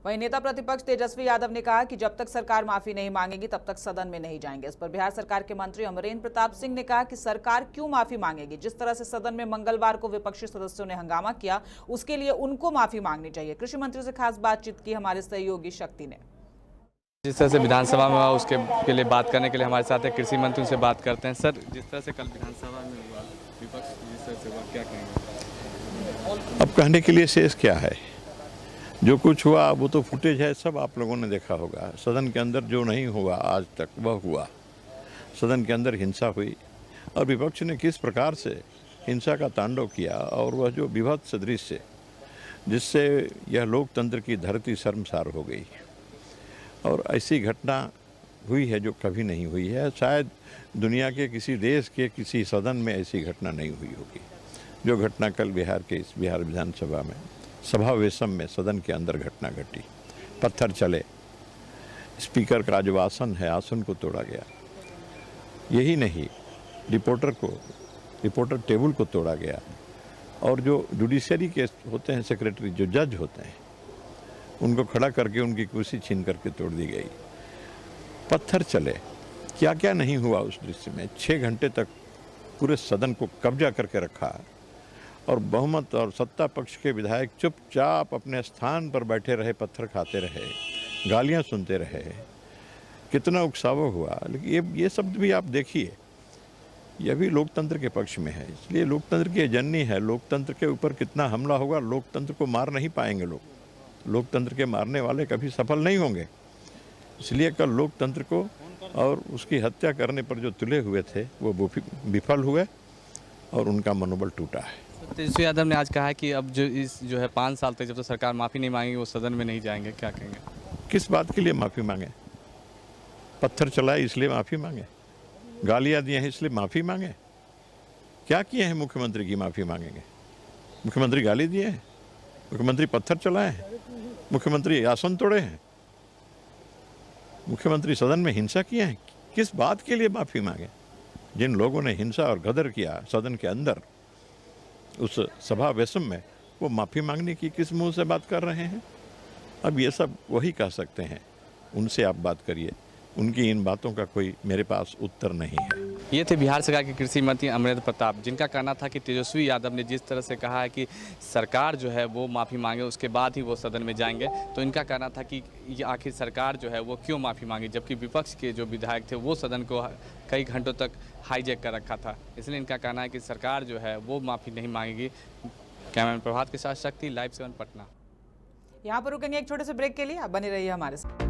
वहीं नेता प्रतिपक्ष तेजस्वी यादव ने कहा कि जब तक सरकार माफी नहीं मांगेगी तब तक सदन में नहीं जाएंगे। इस पर बिहार सरकार के मंत्री अमरेंद्र प्रताप सिंह ने कहा कि सरकार क्यों माफी मांगेगी। जिस तरह से सदन में मंगलवार को विपक्षी सदस्यों ने हंगामा किया, उसके लिए उनको माफी मांगनी चाहिए। कृषि मंत्री से खास बातचीत की हमारे सहयोगी शक्ति ने। जिस तरह से विधानसभा में हुआ उसके लिए बात करने के लिए हमारे साथ है कृषि मंत्री, उनसे बात करते हैं। सर, जिस तरह से कल विधानसभा में हुआ, विपक्ष जिस तरह से हुआ, क्या कहेंगे? अब कहने के लिए शेष क्या है? जो कुछ हुआ वो तो फुटेज है, सब आप लोगों ने देखा होगा। सदन के अंदर जो नहीं हुआ आज तक वह हुआ। सदन के अंदर हिंसा हुई और विपक्ष ने किस प्रकार से हिंसा का तांडव किया, और वह जो विभत्स दृश्य जिससे यह लोकतंत्र की धरती शर्मसार हो गई। और ऐसी घटना हुई है जो कभी नहीं हुई है। शायद दुनिया के किसी देश के किसी सदन में ऐसी घटना नहीं हुई होगी जो घटना कल बिहार के इस बिहार विधानसभा में सभा वेशम में सदन के अंदर घटना घटी। पत्थर चले, स्पीकर का जो आसन है आसन को तोड़ा गया। यही नहीं, रिपोर्टर टेबल को तोड़ा गया। और जो जुडिशरी के होते हैं सेक्रेटरी, जो जज होते हैं, उनको खड़ा करके उनकी कुर्सी छीन करके तोड़ दी गई। पत्थर चले, क्या क्या नहीं हुआ उस दृश्य में। 6 घंटे तक पूरे सदन को कब्जा करके रखा और बहुमत और सत्ता पक्ष के विधायक चुपचाप अपने स्थान पर बैठे रहे, पत्थर खाते रहे, गालियां सुनते रहे। कितना उकसावा हुआ। लेकिन ये शब्द भी आप देखिए, यह भी लोकतंत्र के पक्ष में है। इसलिए लोकतंत्र की जननी है। लोकतंत्र के ऊपर कितना हमला होगा, लोकतंत्र को मार नहीं पाएंगे लोग। लोकतंत्र के मारने वाले कभी सफल नहीं होंगे। इसलिए कल लोकतंत्र को और उसकी हत्या करने पर जो तुले हुए थे वो विफल हुए और उनका मनोबल टूटा है। तेजस्वी यादव ने आज कहा है कि अब जो है 5 साल तक जब तक सरकार माफ़ी नहीं मांगेगी वो सदन में नहीं जाएंगे। क्या कहेंगे? किस बात के लिए माफ़ी मांगे? पत्थर चलाए इसलिए माफ़ी मांगे? गालियाँ दी हैं इसलिए माफ़ी मांगे? क्या किए हैं मुख्यमंत्री की माफ़ी मांगेंगे? मुख्यमंत्री गाली दिए हैं? मुख्यमंत्री पत्थर चलाए हैं? मुख्यमंत्री आसन तोड़े हैं? मुख्यमंत्री सदन में हिंसा किए हैं? किस बात के लिए माफ़ी मांगे? जिन लोगों ने हिंसा और गदर किया सदन के अंदर उस सभा वेशम में, वो माफ़ी मांगने की किस मुंह से बात कर रहे हैं? अब ये सब वही कह सकते हैं, उनसे आप बात करिए। उनकी इन बातों का कोई मेरे पास उत्तर नहीं है। ये थे बिहार सरकार के कृषि मंत्री अमरेंद्र प्रताप, जिनका कहना था कि तेजस्वी यादव ने जिस तरह से कहा है कि सरकार जो है वो माफ़ी मांगे उसके बाद ही वो सदन में जाएंगे, तो इनका कहना था कि ये आखिर सरकार जो है वो क्यों माफ़ी मांगी, जबकि विपक्ष के जो विधायक थे वो सदन को कई घंटों तक हाईजैक कर रखा था। इसलिए इनका कहना है कि सरकार जो है वो माफ़ी नहीं मांगेगी। कैमरामैन प्रभात के साथ शक्ति, लाइव 7 पटना। यहाँ पर रुकेंगे एक छोटे से ब्रेक के लिए, आप बने रहिए हमारे साथ।